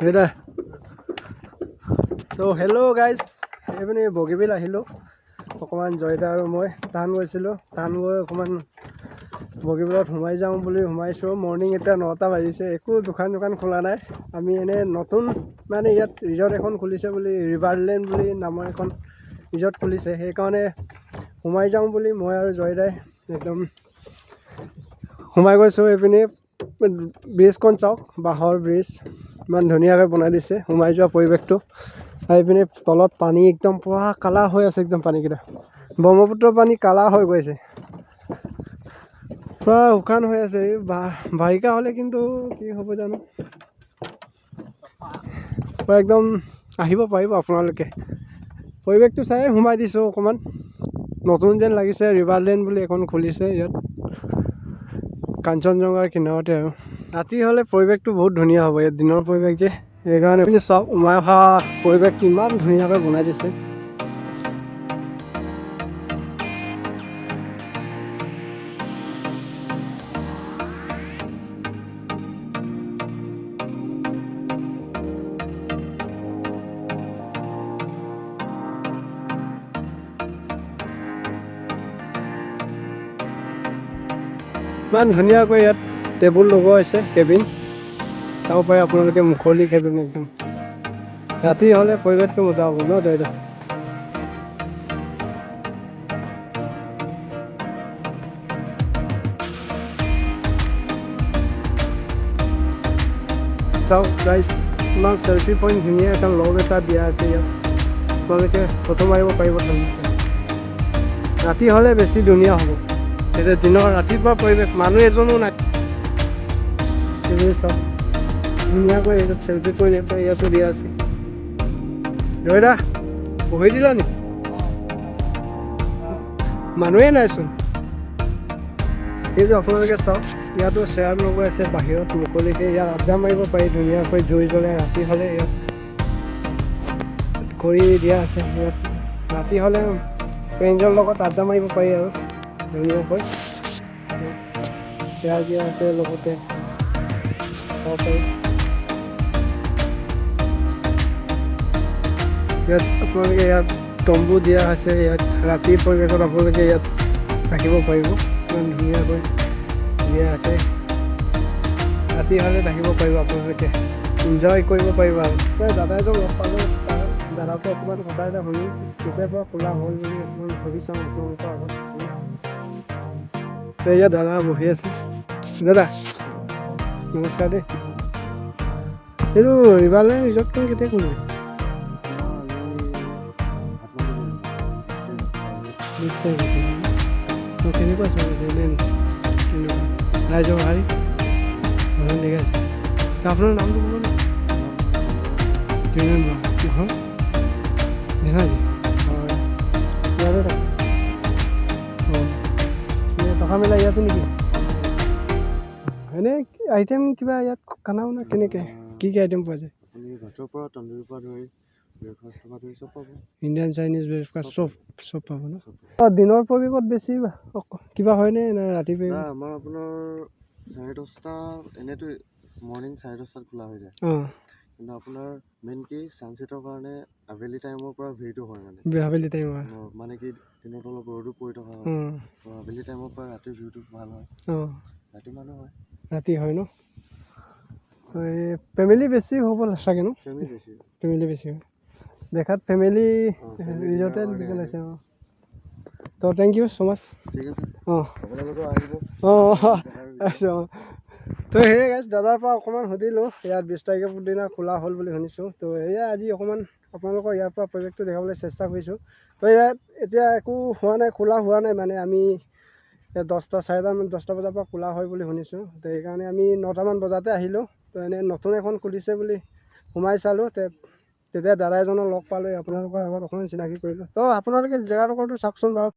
এটা তো hello' guys এইপিনে বগীবিল আহিলোঁ অকণমান জয়দা আৰু মই টান গৈছিলোঁ টান গৈ অকণমান বগীবিলত সোমাই যাওঁ বুলি সোমাইছোঁ মৰ্ণিং এতিয়া 9টা বাজিছে একো দোকান খোলা নাই আমি এনেই নতুন মানে ইয়াত ৰিজৰ্ট এখন খুলিছে বুলি ৰিভাৰলেণ্ড বুলি নামৰ এখন ৰিজৰ্ট খুলিছে সেইকাৰণে সোমাই যাওঁ বুলি মই আৰু জয়দাই একদম সোমাই গৈছোঁ এইপিনে ব্ৰিজখন চাওক বাঁহৰ ব্ৰিজ ইমান ধুনীয়াকৈ বনাই দিছে সোমাই যোৱা পৰিৱেশটো এইপিনে তলত পানী একদম পুৰা কালা হৈ আছে একদম পানীকেইটা ব্ৰহ্মপুত্ৰৰ পানী কালা হৈ গৈছে পুৰা শুকান হৈ আছে এই বাৰিষা হ'লে কিন্তু কি হ'ব জানো পুৰা একদম আহিব পাৰিব আপোনালোকে পৰিৱেশটো চাই সোমাই দিছোঁ অকণমান নতুন যেন লাগিছে ৰিভাৰলেণ্ড বুলি এখন খুলিছে ইয়াত কাঞ্চনজংঘাৰ কিনাৰতে আৰু ৰাতি হ'লে পৰিৱেশটো বহুত ধুনীয়া হ'ব ইয়াত দিনৰ পৰিৱেশ যে সেইকাৰণে আপুনি চাওক উমাই অহা পৰিৱেশ কিমান ধুনীয়াকৈ বনাই দিছে ইমান ধুনীয়াকৈ ইয়াত টেবুল লগোৱা হৈছে কেবিন চাব পাৰে আপোনালোকে মুকলি কেবিন একদম ৰাতি হ'লে পৰিৱেশটো মজা হ'ব ন দাদা চাওক গাইজ ইমান চেল্ফি পইণ্ট ধুনীয়া এখন লগ এটা দিয়া আছে ইয়াত আপোনালোকে ফটো মাৰিব পাৰিব ৰাতি হ'লে বেছি ধুনীয়া হ'ব এতিয়া দিনৰ ৰাতিপুৱা পৰিৱেশ মানুহ এজনো নাই চাওক ধুনীয়াকৈ ইয়াত চেল্ফি পইণ্ট এটা ইয়াতো দিয়া আছে জয়দা বহি দিলা নি মানুহে নাইচোন কিন্তু আপোনালোকে চাওক ইয়াতো চেয়াৰ লগোৱা আছে বাহিৰত মুকলিকৈ ইয়াত আড্ডা মাৰিব পাৰি ধুনীয়াকৈ জুই জ্বলাই ৰাতি হ'লে ইয়াত খৰি দিয়া আছে ইয়াত ৰাতি হ'লে ফ্ৰেণ্ডৰ লগত আড্ডা মাৰিব পাৰি আৰু ধুনীয়াকৈ চেয়াৰ দিয়া আছে লগতে খাব পাৰি ইয়াত আপোনালোকে ইয়াত তম্বু দিয়া আছে ইয়াত ৰাতিৰ পৰিৱেশত আপোনালোকে ইয়াত থাকিব পাৰিব ইমান ধুনীয়াকৈ দিয়া আছে ৰাতি হ'লে থাকিব পাৰিব আপোনালোকে এনজয় কৰিব পাৰিব আৰু দাদা এজন লগ পালোঁ তাৰ দাদাটো অকণমান কথা এটা শুনি কেতিয়াৰ পৰা খোলা হ'ল বুলি অকণমান ভাবি চাওঁ আপোনালোকৰ আগত ইয়াত দাদা বহি আছে দাদা নমস্কাৰ দেই এইটো ৰিভাৰলেণ্ড ৰিজৰ্টখন কেতিয়া খুলিলে 20 তাৰিখে কেনেকুৱা চলিছে ৰাইজৰ হাৰি ঠিক আছে আপোনাৰ নামটো ক'ব নে ঘৰ ধেমাজি হয় ইয়াতে থাকে অঁ টকা মেলা ইয়াতো নেকি এনেই আইটেম কিবা ইয়াত খানা মানে কেনেকৈ কি আইটেম পোৱা যায় ভাতৰ পৰা তন্দুৰীৰ পৰা ধৰি ব্ৰেকফাষ্টৰ পৰা ধৰি চব পাব ইণ্ডিয়ান চাইনিজ ব্ৰেকফাষ্ট চব পাব ন দিনৰ পৰিৱেশত বেছি কিবা হয়নে নে ৰাতি আমাৰ আপোনাৰ 10:30 এনেইতো মৰ্ণিং 10:30 খোলা হৈ যায় অঁ কিন্তু আপোনাৰ মেইন কি ছানছেটৰ কাৰণে আবেলি টাইমৰ পৰা ভিৰটো হয় আবেলি টাইমৰ মানে কি দিনত অলপ ৰ'দো পৰি থকা হয় তো আবেলি টাইমৰ পৰা ৰাতিৰ ভিউটো ভাল হয় অঁ ৰাতি মানুহ হয় ৰাতি হয় ন ফেমিলি বেছি হ'ব চাগে ন ফেমিলি বেছি হয় দেখাত ফেমিলি ৰিজৰ্টে দিব লাগিছে অঁ তো থেংক ইউ ছ' মাছ ঠিক আছে অঁ আপোনালোকেও আহিব অঁ তো সেয়ে গাইজ দাদাৰ পৰা অকণমান সুধিলোঁ ইয়াত 20 তাৰিখে দিনা খোলা হ'ল বুলি শুনিছোঁ তো এয়া আজি অকণমান আপোনালোকৰ ইয়াৰ পৰা পৰিৱেশটো দেখাবলৈ চেষ্টা কৰিছোঁ তো ইয়াত এতিয়া একো হোৱা নাই খোলা হোৱা নাই মানে আমি ইয়াত 10টা বজাৰ পৰা খোলা হয় বুলি শুনিছোঁ তো সেইকাৰণে আমি 9টামান বজাতে আহিলোঁ তো এনেই নতুন এখন খুলিছে বুলি সোমাই চালোঁ তেতিয়া দাদা এজনক লগ পালোঁ আপোনালোকৰ আগত অকণমান চিনাকি কৰিলোঁ তো আপোনালোকে জেগাডোখৰটো চাওকচোন বাৰু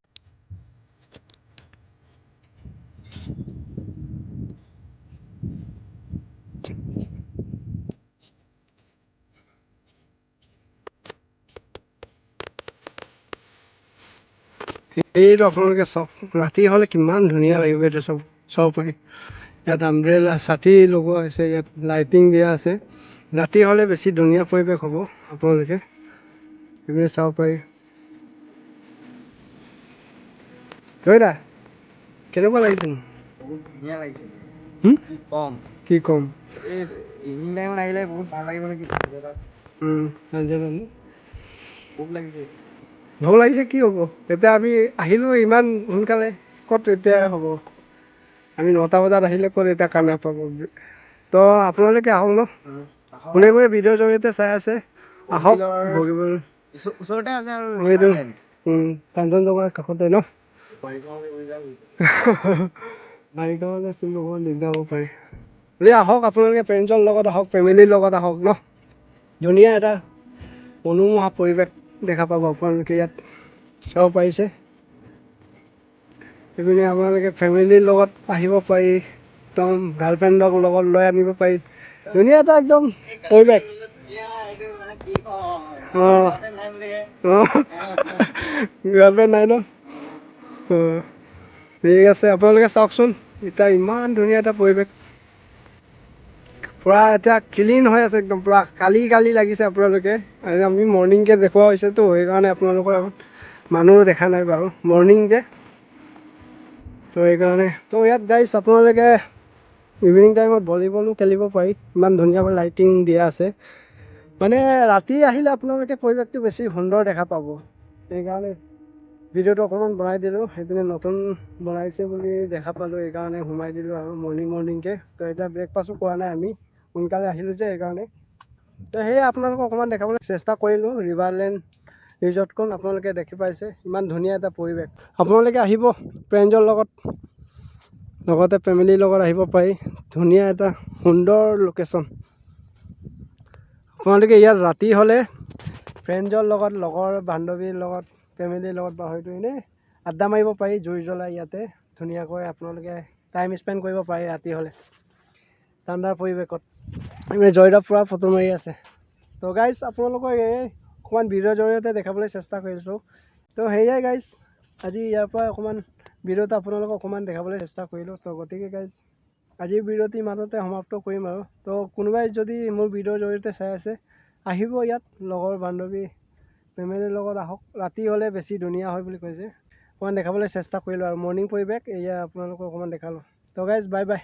এইটো আপোনালোকে চাওক ৰাতি হ'লে কিমান ধুনীয়া লাগিব এইটো চাব পাৰি ইয়াত আমব্ৰেলা ছাতি লগোৱা হৈছে ইয়াত লাইটিং দিয়া আছে ৰাতি হ'লে বেছি ধুনীয়া পৰিৱেশ হ'ব আপোনালোকে এইপিনে চাব পাৰি। জয়দা কেনেকুৱা লাগিছে? বহুত ধুনীয়া লাগিছে। হুম? কি কম? কি ক'ম? এই ইভিনিং টাইম লাগিলে বহুত ভাল লাগিব নেকি? ভোক লাগিছে। ভোক লাগিছে কি হ'ব? এতিয়া আমি আহিলোঁ ইমান সোনকালে, ক'ত এতিয়া হ'ব? আমি 9টা বজাত আহিলে ক'ত এতিয়া খানা পাব? তো আপোনালোকে আহক ন? কোনে কোনে ভিডিঅ'ৰ জৰিয়তে চাই আছে আহক বগীবিল ওচৰতে আছে আৰু এইটো কাঞ্চনজংঘাৰ কাষতে ন? বাৰিষালৈ চিনি নোপোৱা দিগদাৰ হ'ব পাৰে। আহক আপোনালোকে ফ্ৰেণ্ডছৰ লগত আহক, ফেমিলিৰ লগত আহক ন? ধুনীয়া এটা মনোমোহা পৰিৱেশ দেখা পাব আপোনালোকে ইয়াত চাব পাৰিছে। এইপিনে আপোনালোকে ফেমিলিৰ লগত আহিব পাৰি, একদম গাৰ্লফ্ৰেণ্ডক লগত লৈ আনিব পাৰি। ধুনীয়া এটা একদম পৰিৱেশ। গাৰ্লফ্ৰেণ্ড নাই ন? ঠিক আছে আপোনালোকে চাওকচোন এতিয়া ইমান ধুনীয়া এটা পৰিৱেশ। পূৰা এতিয়া ক্লিন হৈ আছে একদম পূৰা কালি লাগিছে আপোনালোকে। আমি মৰ্ণিংকৈ দেখুওৱা হৈছেতো সেইকাৰণে আপোনালোকৰ আগত মানুহ দেখা নাই বাৰু মৰ্ণিং যে, তো সেইকাৰণে। তো ইয়াত গাইছ আপোনালোকে ইভিনিং টাইমত ভলীবলো খেলিব পাৰি, ইমান ধুনীয়াকৈ লাইটিং দিয়া আছে। মানে ৰাতি আহিলে আপোনালোকে পৰিৱেশটো বেছি সুন্দৰ দেখা পাব। সেইকাৰণে ভিডিঅ'টো অকণমান বনাই দিলোঁ, সেইপিনে নতুন বনাইছে বুলি দেখা পালোঁ সেইকাৰণে সোমাই দিলোঁ আৰু মৰ্ণিংকৈ। তো এতিয়া ব্ৰেকফাষ্টো কৰা নাই, আমি সোনকালে আহিলোঁ যে সেইকাৰণে। তো সেয়ে আপোনালোকক অকণমান দেখাবলৈ চেষ্টা কৰিলোঁ ৰিভাৰলেণ্ড ৰিজৰ্টখন। আপোনালোকে দেখি পাইছে ইমান ধুনীয়া এটা পৰিৱেশ। আপোনালোকে আহিব ফ্ৰেণ্ডছৰ লগত, লগতে ফেমিলিৰ লগত আহিব পাৰি। ধুনীয়া এটা সুন্দৰ লোকেশ্যন। আপোনালোকে ইয়াত ৰাতি হ'লে ফ্ৰেণ্ডছৰ লগত, লগৰ বান্ধৱীৰ লগত, ফেমিলিৰ লগত বা হয়তো এনেই আড্ডা মাৰিব পাৰি জুই জ্বলাই ইয়াতে ধুনীয়াকৈ আপোনালোকে টাইম স্পেণ্ড কৰিব পাৰি ৰাতি হ'লে ঠাণ্ডাৰ পৰিৱেশত। জয়দা পূৰা ফটো মাৰি আছে। তো গাইজ আপোনালোকৰ এই অকণমান ভিডিঅ'ৰ জৰিয়তে দেখাবলৈ চেষ্টা কৰিছোঁ। তো সেয়াই গাইজ আজি ইয়াৰ পৰা অকণমান ভিডিঅ'টো আপোনালোকক অকণমান দেখাবলৈ চেষ্টা কৰিলোঁ। তো গতিকে গাইজ আজিৰ ভিডিঅ'টো ইমানতে সমাপ্ত কৰিম আৰু। তো কোনোবাই যদি মোৰ ভিডিঅ'ৰ জৰিয়তে চাই আছে আহিব ইয়াত লগৰ বান্ধৱী ফেমিলিৰ লগত আহক। ৰাতি হ'লে বেছি ধুনীয়া হয় বুলি কৈছে, অকণমান দেখাবলৈ চেষ্টা কৰিলোঁ আৰু মৰ্ণিং পৰিৱেশ এয়া আপোনালোকক অকণমান দেখালোঁ। তো গাইজ বাই বাই।